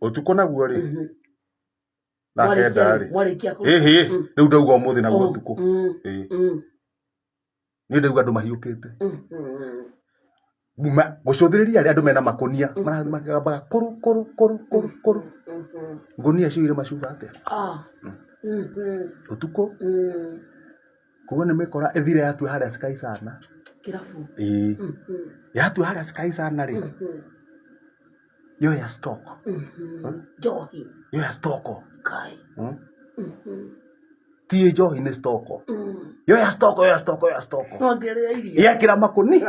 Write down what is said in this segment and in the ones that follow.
Utuko naguo ri. Na kenda ri. Riu ndauga umuthi naguo utuko. Ni ndauga andu mahiukite. Gucuthiriria ari andu mena makonia maragambaga koru. Ngonia cio ire macuga atia. Utuko. Kugo ni mikora ethire yatue haria Sky Sana. Kirafu. Yatue haria Sky Sana ri. Yo ya stock. Johi. Yo ya stock. Kai. Tie johi ni stock. Yo ya stock. Ongerea iria. Ya kira makoni.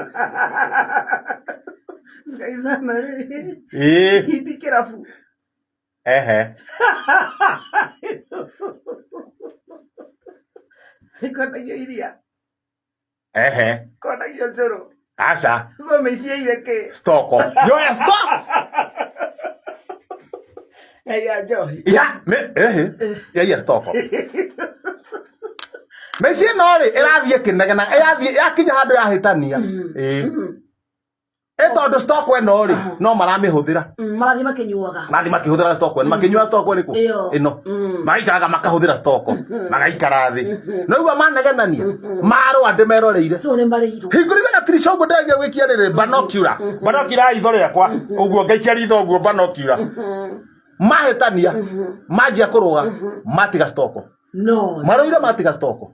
Sky Sana ri. Hindi kirafu. Kona yo iria. Kona yo coro. Acha. So me cie que. Stock. Yo ya stock. Ya johi. Ya, ya stock. Meci no ri irathie kinegena irathie yakinya handu ya hitania. Tondu stock we no ri no maramihuthira. Marathi makinyuaga. Marathi makihuthira stock we makinyua stock we niku. Ino. Maikaraga makahuthira stock. Magaikara thi. No igua manegenania. Maro ande meroreire. So ne marihiro. Hingurire na trisho ngo ndege gwikia riri binocular. Binocular itho riakwa. Uguo ngaikia ritho uguo binocular. Mahitania. Majia kuruga. Matiga stock. No. Maroire matiga stock.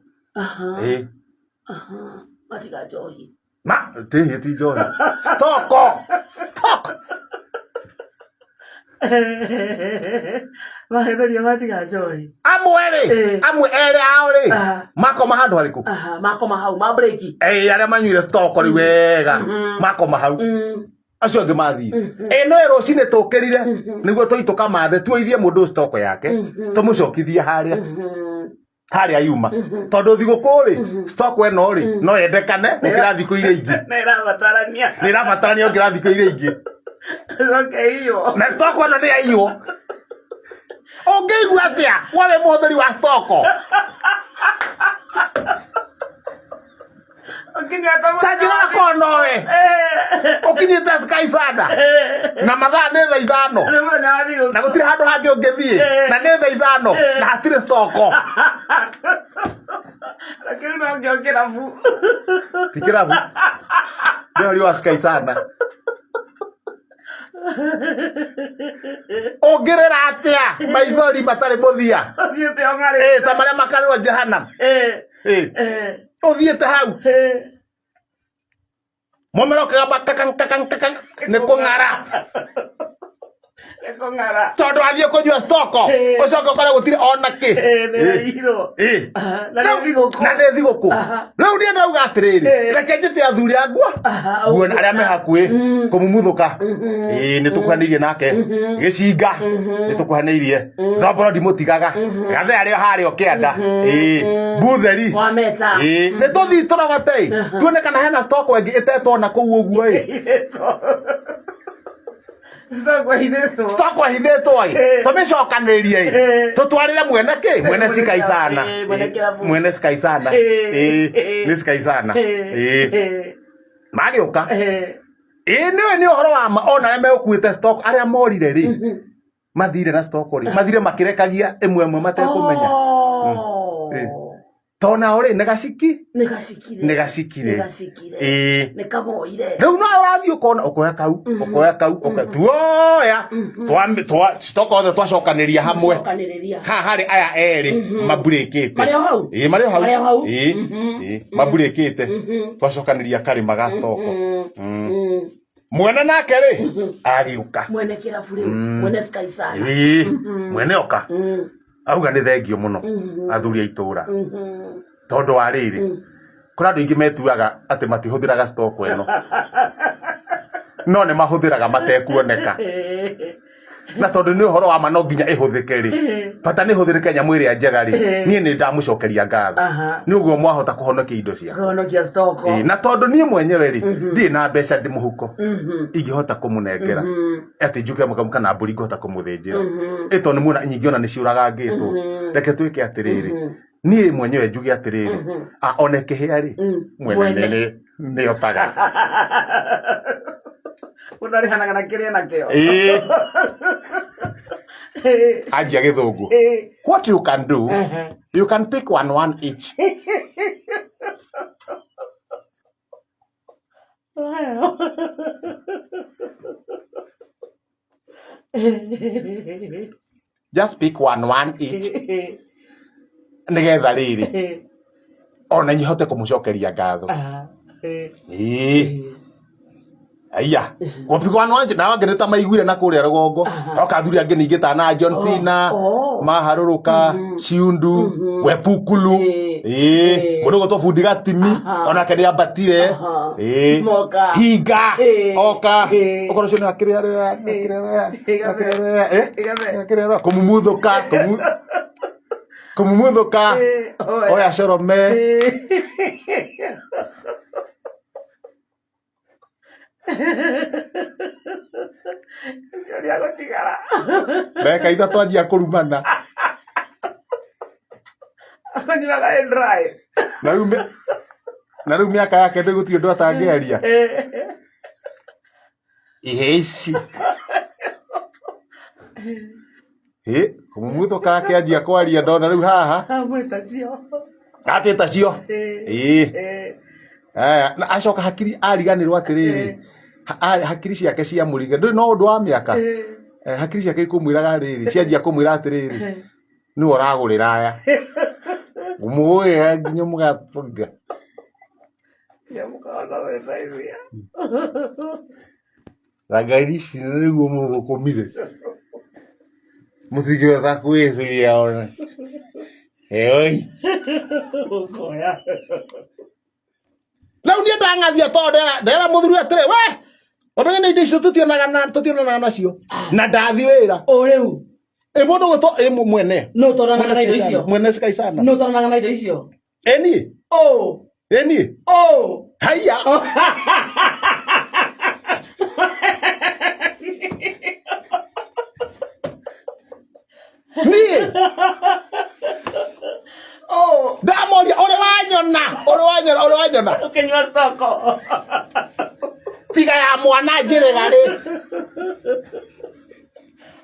Matiga johi. Ma, ti johi. Stock. Mahitania matiga johi. Amwe ere aori. Makoma handu hariku. Makoma hau, ma breaki. Aria manyuire stock ri wega. Makoma hau. Acio angi mathi. No ero cine tukirire niguo tuituka mathe tuithie mundu stock yake. Tumucokithie haria yuma. Tondu thiguku ri stock we no ri no yendekane ukira thiku ire ingi. Ni rabatarania ukira thiku ire ingi. Okay iyo. Na stock we no ni aiyo. Ongeigua atia wale muhuthiri wa stock. Tajira kono we. Ukinyite Sky Sana. Na mathaa ni thaa 5. Na gutire handu hangi ungithie. Na ni thaa 5 na hatire stock. Lakini no ngiokira fu. Tikira fu. Ndio ri Sky Sana. Ongerera atia maithori matari muthia. Thiete ongare. Ta maria makarwa Jehannam. Uthiete hau. Momero kagamba kakang ne kungara. Tondu athie kunyua stock. Ucoka kora gutire ona ki. Na ne thiguku. Riu ni ndauga atiriri. Reke njite athuri agua. Guona aria me hakui kumumuthuka. Ni tukuhanirie nake. Gicinga ni tukuhanirie. Thomboro ndimutigaga. Gathe ario hario kianda. Butheri. Wameta. Ni tuthi turogotei. Tuone kana hena stock wengi itetwo na kuu uguo Stock wahithitwo tumicokanirie tutwarire mwene ki mwene Sky Sana. Mwene Sky Sana. Ni Sky Sana. Magiuka. Ni uhoro wa ma ona aria mekuite stock aria morire ri mathire na stock ri mathire makirekagia imwe matekumenya. Tona ori negaciki negacikire nekaboire riu no urathi ukona ukoya kau tuoya twa stock othe twacokaniria hamwe hari aya eri maburikite mario hau maburikite twacokaniria karima ga stock mwene nake ri agiuka mwene kirafu ri mwene Sky Sana mwene oka auga ni thengio muno athuri a itura tondu wa riri kura andu ingi metuaga ati matihuthiraga stock eno no ne mahuthiraga matekuoneka na tondu ni uhoro wa ma no nginya ihuthike ri bata ni huthirike nyamu iria njega ri nie ni ndamucokeria ngatho ni uguo mwahota kuhonokia indo cia kuhonokia stock na tondu nie mwenyewe ri ndi na mbeca ndi muhuko ingihota kumunengera ati njuke mukamuka na mburi ngihota kumuthinjira ito ni muona nyingi ona ni ciuraga ngitwo reke twike atiriri nie mwenyewe njuge atiriri oneke hia ri mwene ni otaga Unari hana kana kiria na kio. Aja githungu. What you can do, you can pick one each. Wow. Just pick one each. Nigetha riri. Ona nyihote kumucokeria ngatho. Aya, wapigwa one wanje na wange nita maiguire na kuria rugongo. Oka thuri ange ningi ta na John Cena, Maharuruka, Ciundu, Wepukulu. Mundu gotwo bundi gatimi, ona kene ambatire. Hinga, oka. Okoro cio ni akiria kumumuthuka. Oya corome. Ndio gotigara. Beka ithatu anjia kurumana. Akani waga drive. Na riu miaka yake ndiguti undu atangiaria. Ihe ici. Kumumuthuka akianjia kwaria ndona riu haha. Amwetacio. Atetacio. Na acoka hakiri ariganirwo atiriri. Hakiri ciake cia muringa nduri no undu wa miaka. Hakiri ciake ikumwiraga riri cianjia kumwira atiriri. Ni uragurira aya. Umuoye nginya mugatunga. Ya mukana wezaivia. Ragari siniguo muthukumire. Muthige tha kwithiria ona. Oi. Ukoya. Lau nie ndangathia to ndera muthuri atire we. Wamenye ni indo tutionanaga nacio. Na ndathi wira. O riu. Mundu gutwo mwene. No toranaga na indo icio. Mwene Skaisana. No toranaga na indo icio. Eni. Oh. Eni. Oh. Haya. Ni. Oh. Damoria ore wanyona. Ukenywa soko. Tiga ya mwana njirega ri.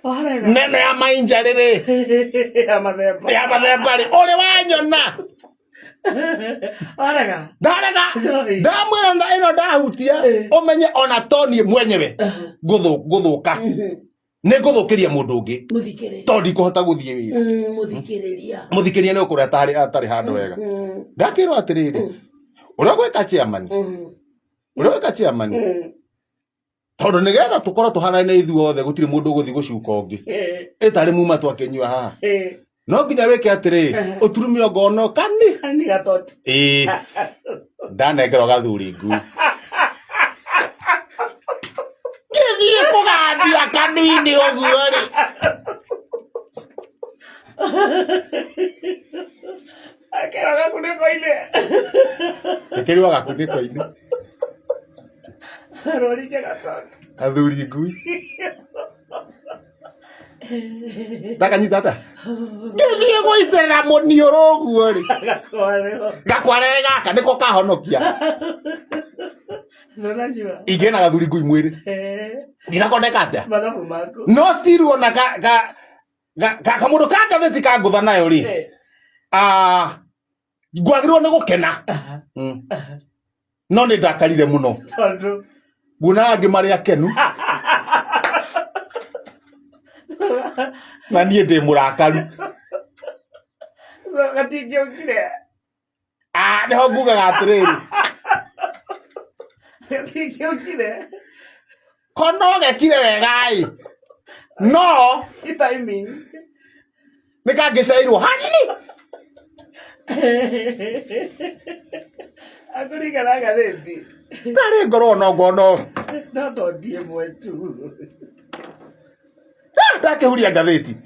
Warega. Nene ya mainja riri. Ya mathemba. Ya mathemba ri. Ore wanyona. Warega. Ndarega. Ndamwira ino ndahutia. Umenye ona toni mwenyewe. Guthuka. Ni nguthukiria mundu ungi. Muthikiri. Tondi kuhota guthie wira. Muthikiriria ni ukuria atari handu wega. Ndakirwo atiriri. Uria gweka chairman. Tondu nigetha tukorwo tuhanane ithuothe gutiri mundu guthi gucuka ungi. Itari muma twakenyua haha. No nginya weke atiriri. Uturumio ngono kani gatoti. Ndanengerwo gathuri ngu. Githie kugambia kanini uguo ri. Akera gakuniko-ini. Ekeriwa gakuniko-ini. Rorike gatoti. Athuri ngui. Ndakanyita ata. Githie guiterera muniuru uguo ri. Gakwarere gaka niko kahonokia. Ingena gathuri ngui mwiri. Ndinakondeka atia. Mathabu maku. No still ona kamundu ka ngatheti ka ngutha nayo ri. Ngwagirwo ni gukena. No ni ndakarire muno. Tondu. Nguna angi mari akenu. Na nie ndi murakaru. Gatingiokire. Niho ngugaga atiriri. Gatingiokire. Kono gekire wegai. No. Timing. Nikangicairwo hanini. Akurigana gatheti. Ndari ngoro no ngono. No tondie mwetu. Ndakihuria ngatheti.